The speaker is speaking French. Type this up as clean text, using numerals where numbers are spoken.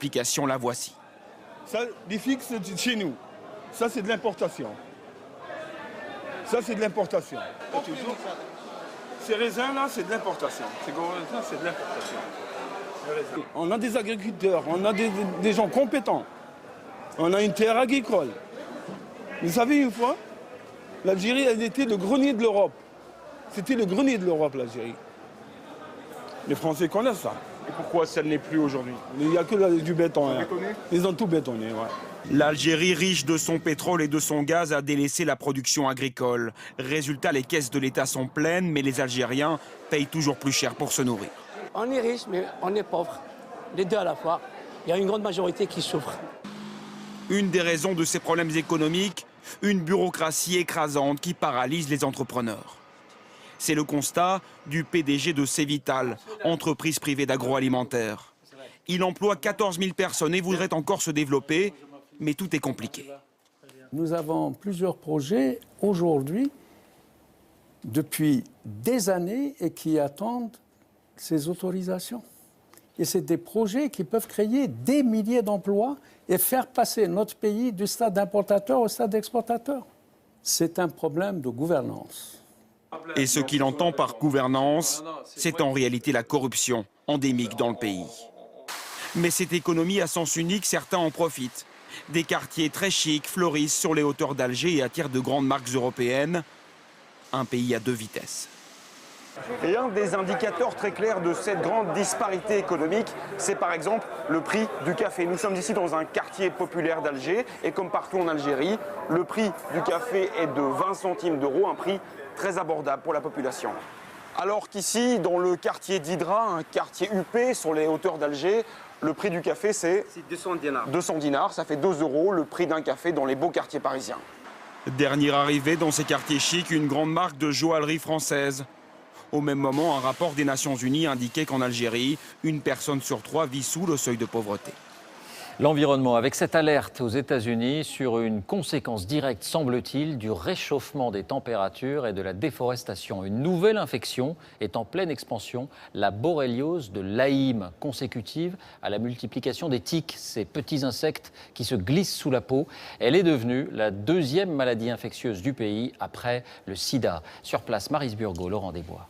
L'explication, la voici. Ça, les figues, c'est chez nous. Ça, c'est de l'importation. Ça, c'est de l'importation. Ces raisins-là, c'est de l'importation. Ces gros raisins, c'est de l'importation. On a des agriculteurs, on a des gens compétents. On a une terre agricole. Vous savez, une fois, l'Algérie, elle était le grenier de l'Europe. C'était le grenier de l'Europe, l'Algérie. Les Français connaissent ça. Et pourquoi ça ne l'est plus aujourd'hui? Il n'y a que du béton. Hein. Ils ont tout bétonné, ouais. L'Algérie, riche de son pétrole et de son gaz, a délaissé la production agricole. Résultat, les caisses de l'État sont pleines, mais les Algériens payent toujours plus cher pour se nourrir. On est riche, mais on est pauvre. Les deux à la fois. Il y a une grande majorité qui souffre. Une des raisons de ces problèmes économiques, une bureaucratie écrasante qui paralyse les entrepreneurs. C'est le constat du PDG de Cévital, entreprise privée d'agroalimentaire. Il emploie 14 000 personnes et voudrait encore se développer, mais tout est compliqué. Nous avons plusieurs projets aujourd'hui, depuis des années, et qui attendent ces autorisations. Et c'est des projets qui peuvent créer des milliers d'emplois et faire passer notre pays du stade d'importateur au stade d'exportateur. C'est un problème de gouvernance. Et ce qu'il entend par gouvernance, c'est en réalité la corruption endémique dans le pays. Mais cette économie à sens unique, certains en profitent. Des quartiers très chics fleurissent sur les hauteurs d'Alger et attirent de grandes marques européennes. Un pays à deux vitesses. Et un des indicateurs très clairs de cette grande disparité économique, c'est par exemple le prix du café. Nous sommes ici dans un quartier populaire d'Alger et comme partout en Algérie, le prix du café est de 20 centimes d'euros, un prix très abordable pour la population. Alors qu'ici, dans le quartier d'Hydra, un quartier huppé sur les hauteurs d'Alger, le prix du café c'est 200 dinars. 200 dinars, ça fait 2 euros le prix d'un café dans les beaux quartiers parisiens. Dernière arrivée dans ces quartiers chics, une grande marque de joaillerie française. Au même moment, un rapport des Nations Unies indiquait qu'en Algérie, une personne sur 3 vit sous le seuil de pauvreté. L'environnement, avec cette alerte aux États-Unis sur une conséquence directe, semble-t-il, du réchauffement des températures et de la déforestation. Une nouvelle infection est en pleine expansion, la borréliose de Lyme, consécutive à la multiplication des tiques, ces petits insectes qui se glissent sous la peau. Elle est devenue la deuxième maladie infectieuse du pays après le sida. Sur place, Maryse Burgot, Laurent Desbois.